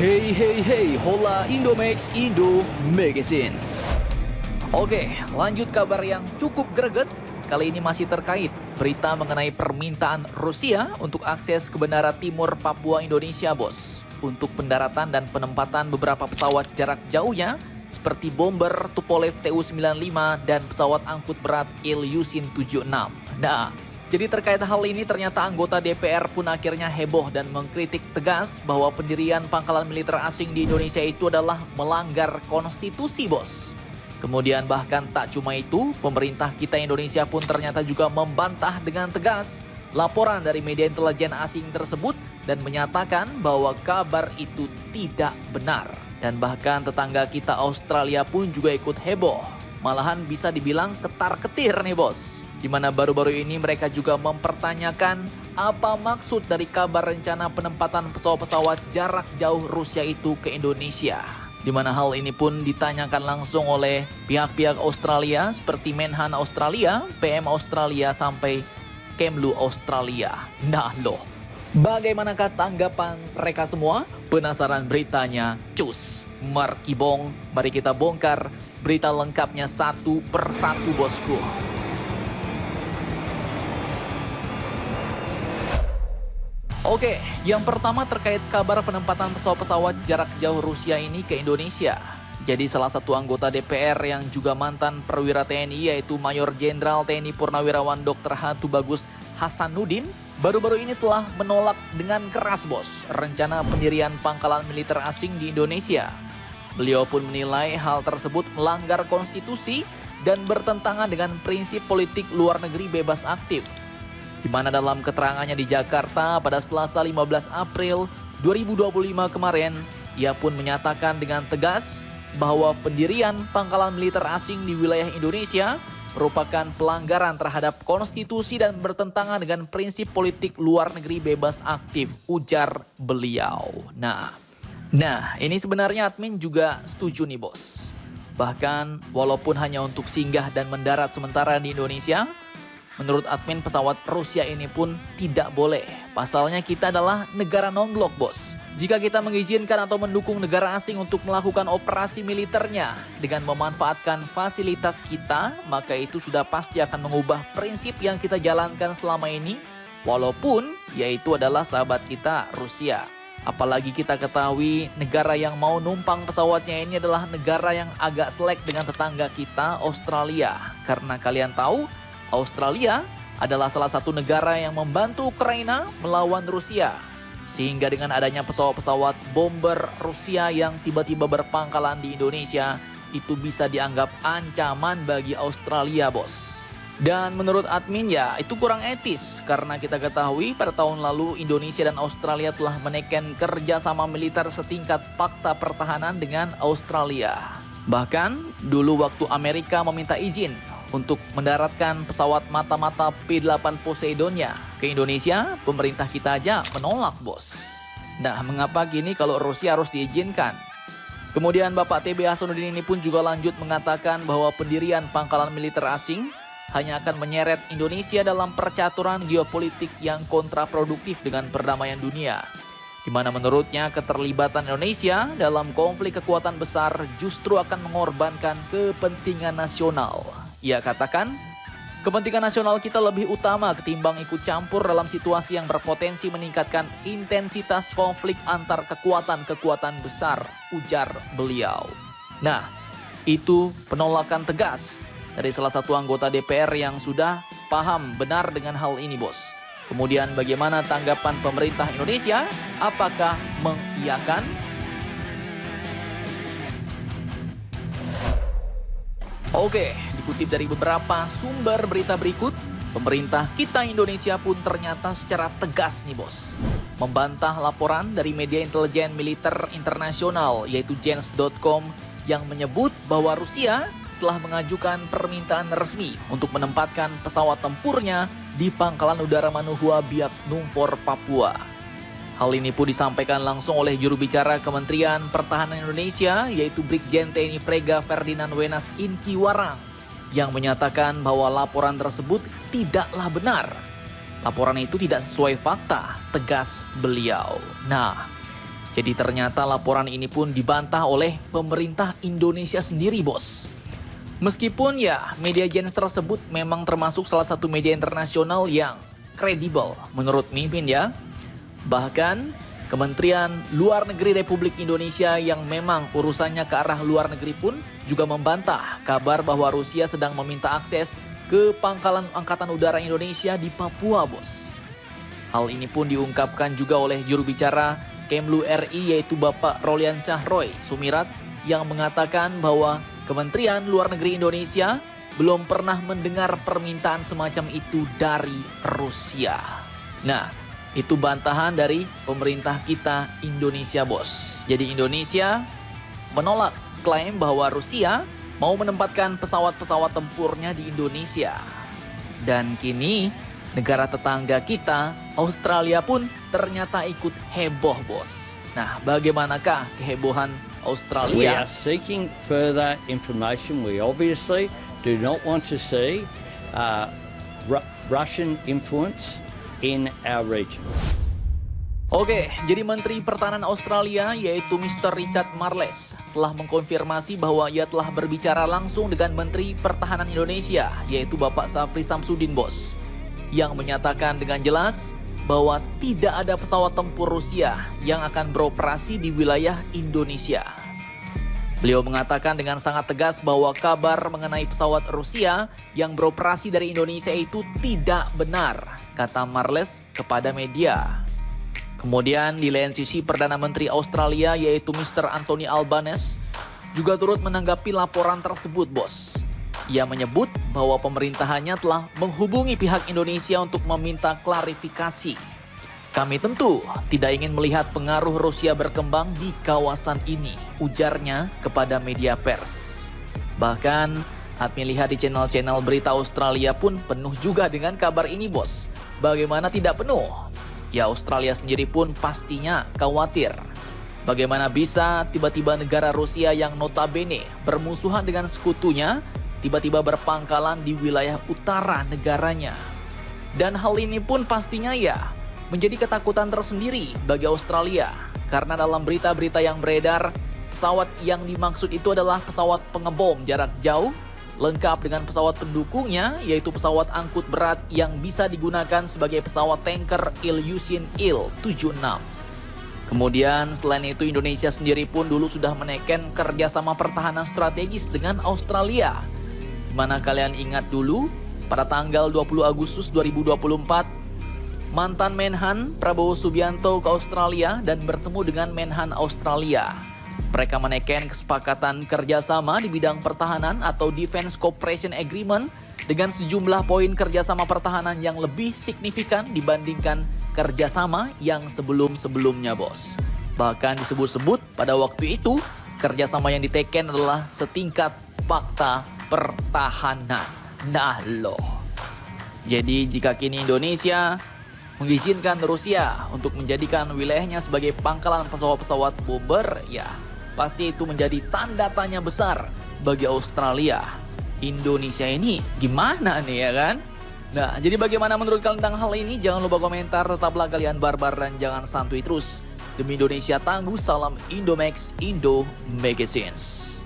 Hey hey hey, hola Indomax Indo Magazines. Oke, lanjut kabar yang cukup greget. Kali ini masih terkait berita mengenai permintaan Rusia untuk akses ke Bandara Timur Papua Indonesia, bos. Untuk pendaratan dan penempatan beberapa pesawat jarak jauhnya, seperti bomber Tupolev Tu-95 dan pesawat angkut berat Ilyushin 76. Nah, jadi terkait hal ini ternyata anggota DPR pun akhirnya heboh dan mengkritik tegas bahwa pendirian pangkalan militer asing di Indonesia itu adalah melanggar konstitusi, bos. Kemudian bahkan tak cuma itu, pemerintah kita Indonesia pun ternyata juga membantah dengan tegas laporan dari media intelijen asing tersebut dan menyatakan bahwa kabar itu tidak benar. Dan bahkan tetangga kita Australia pun juga ikut heboh. Malahan bisa dibilang ketar-ketir nih, bos. Dimana baru-baru ini mereka juga mempertanyakan apa maksud dari kabar rencana penempatan pesawat-pesawat jarak jauh Rusia itu ke Indonesia. Dimana hal ini pun ditanyakan langsung oleh pihak-pihak Australia seperti Menhan Australia, PM Australia, sampai Kemlu Australia. Nah loh, bagaimanakah tanggapan mereka semua? Penasaran beritanya? Cus, Markibong, mari kita bongkar berita lengkapnya satu persatu, bosku. Oke, yang pertama terkait kabar penempatan pesawat-pesawat jarak jauh Rusia ini ke Indonesia. Jadi salah satu anggota DPR yang juga mantan perwira TNI yaitu Mayor Jenderal TNI Purnawirawan Dr. H. Tubagus Hasanuddin baru-baru ini telah menolak dengan keras, bos, rencana pendirian pangkalan militer asing di Indonesia. Beliau pun menilai hal tersebut melanggar konstitusi dan bertentangan dengan prinsip politik luar negeri bebas aktif. Di mana dalam keterangannya di Jakarta pada Selasa 15 April 2025 kemarin, ia pun menyatakan dengan tegas bahwa pendirian pangkalan militer asing di wilayah Indonesia merupakan pelanggaran terhadap konstitusi dan bertentangan dengan prinsip politik luar negeri bebas aktif, ujar beliau. Nah, ini sebenarnya admin juga setuju nih, bos. Bahkan walaupun hanya untuk singgah dan mendarat sementara di Indonesia, menurut admin pesawat Rusia ini pun tidak boleh. Pasalnya kita adalah negara non-blok, bos. Jika kita mengizinkan atau mendukung negara asing untuk melakukan operasi militernya dengan memanfaatkan fasilitas kita, maka itu sudah pasti akan mengubah prinsip yang kita jalankan selama ini, walaupun yaitu adalah sahabat kita Rusia. Apalagi kita ketahui negara yang mau numpang pesawatnya ini adalah negara yang agak selek dengan tetangga kita Australia. Karena kalian tahu, Australia adalah salah satu negara yang membantu Ukraina melawan Rusia. Sehingga dengan adanya pesawat-pesawat bomber Rusia yang tiba-tiba berpangkalan di Indonesia, itu bisa dianggap ancaman bagi Australia, bos. Dan menurut admin ya, itu kurang etis. Karena kita ketahui pada tahun lalu Indonesia dan Australia telah menekan kerjasama militer setingkat fakta pertahanan dengan Australia. Bahkan dulu waktu Amerika meminta izin untuk mendaratkan pesawat mata-mata P-8 Poseidonia ke Indonesia, pemerintah kita aja menolak, bos. Nah, mengapa gini kalau Rusia harus diizinkan? Kemudian Bapak TB Hasanuddin ini pun juga lanjut mengatakan bahwa pendirian pangkalan militer asing hanya akan menyeret Indonesia dalam percaturan geopolitik yang kontraproduktif dengan perdamaian dunia. Di mana menurutnya keterlibatan Indonesia dalam konflik kekuatan besar justru akan mengorbankan kepentingan nasional. Ia katakan, kepentingan nasional kita lebih utama ketimbang ikut campur dalam situasi yang berpotensi meningkatkan intensitas konflik antar kekuatan-kekuatan besar, ujar beliau. Nah, itu penolakan tegas dari salah satu anggota DPR yang sudah paham benar dengan hal ini, bos. Kemudian bagaimana tanggapan pemerintah Indonesia? Apakah mengiyakan? Oke, dikutip dari beberapa sumber berita berikut, pemerintah kita Indonesia pun ternyata secara tegas nih, bos, membantah laporan dari media intelijen militer internasional yaitu Gens.com yang menyebut bahwa Rusia telah mengajukan permintaan resmi untuk menempatkan pesawat tempurnya di Pangkalan Udara Manuhua Biak Numfor, Papua. Hal ini pun disampaikan langsung oleh juru bicara Kementerian Pertahanan Indonesia yaitu Brigjen TNI Frega Ferdinand Wenas Inkiwarang yang menyatakan bahwa laporan tersebut tidaklah benar. Laporan itu tidak sesuai fakta, tegas beliau. Nah, Jadi ternyata laporan ini pun dibantah oleh pemerintah Indonesia sendiri, bos. Meskipun ya media Jens tersebut memang termasuk salah satu media internasional yang kredibel menurut Mimpin ya. Bahkan Kementerian Luar Negeri Republik Indonesia yang memang urusannya ke arah luar negeri pun juga membantah kabar bahwa Rusia sedang meminta akses ke pangkalan Angkatan Udara Indonesia di Papua, bos. Hal ini pun diungkapkan juga oleh juru bicara Kemlu RI yaitu Bapak Rolian Syahroy Sumirat yang mengatakan bahwa Kementerian Luar Negeri Indonesia belum pernah mendengar permintaan semacam itu dari Rusia. Nah, itu bantahan dari pemerintah kita Indonesia, bos. Jadi Indonesia menolak klaim bahwa Rusia mau menempatkan pesawat-pesawat tempurnya di Indonesia. Dan kini negara tetangga kita, Australia pun ternyata ikut heboh, bos. Nah, bagaimanakah kehebohan We Australia? are seeking further information. We obviously do not want to see Russian influence in our region. Oke, jadi Menteri Pertahanan Australia yaitu Mr. Richard Marles telah mengkonfirmasi bahwa ia telah berbicara langsung dengan Menteri Pertahanan Indonesia yaitu Bapak Safri Samsudin, bos, yang menyatakan dengan jelas bahwa tidak ada pesawat tempur Rusia yang akan beroperasi di wilayah Indonesia. Beliau mengatakan dengan sangat tegas bahwa kabar mengenai pesawat Rusia yang beroperasi dari Indonesia itu tidak benar, kata Marles kepada media. Kemudian di lain sisi Perdana Menteri Australia yaitu Mr. Anthony Albanese juga turut menanggapi laporan tersebut, bos. Ia menyebut bahwa pemerintahannya telah menghubungi pihak Indonesia untuk meminta klarifikasi. Kami tentu tidak ingin melihat pengaruh Rusia berkembang di kawasan ini, ujarnya kepada media pers. Bahkan, admin lihat di channel-channel berita Australia pun penuh juga dengan kabar ini, bos. Bagaimana tidak penuh? Ya, Australia sendiri pun pastinya khawatir. Bagaimana bisa tiba-tiba negara Rusia yang notabene bermusuhan dengan sekutunya tiba-tiba berpangkalan di wilayah utara negaranya. Dan hal ini pun pastinya ya menjadi ketakutan tersendiri bagi Australia. Karena dalam berita-berita yang beredar, pesawat yang dimaksud itu adalah pesawat pengebom jarak jauh, lengkap dengan pesawat pendukungnya yaitu pesawat angkut berat yang bisa digunakan sebagai pesawat tanker Ilyushin Il-76. Kemudian selain itu Indonesia sendiri pun dulu sudah menaikkan kerjasama pertahanan strategis dengan Australia. Dimana kalian ingat dulu pada tanggal 20 Agustus 2024 mantan Menhan Prabowo Subianto ke Australia dan bertemu dengan Menhan Australia. Mereka menaikkan kesepakatan kerjasama di bidang pertahanan atau Defense Cooperation Agreement dengan sejumlah poin kerjasama pertahanan yang lebih signifikan dibandingkan kerjasama yang sebelum-sebelumnya, bos. Bahkan disebut-sebut pada waktu itu kerjasama yang diteken adalah setingkat fakta pertahanan. Nah loh. Jadi jika kini Indonesia mengizinkan Rusia untuk menjadikan wilayahnya sebagai pangkalan pesawat-pesawat bomber, ya pasti itu menjadi tanda tanya besar bagi Australia. Indonesia ini gimana nih ya kan? Nah, jadi bagaimana menurut kalian tentang hal ini? Jangan lupa komentar, tetaplah kalian barbar dan jangan santuy terus. Demi Indonesia tangguh, salam Indomax, Indo Magazines.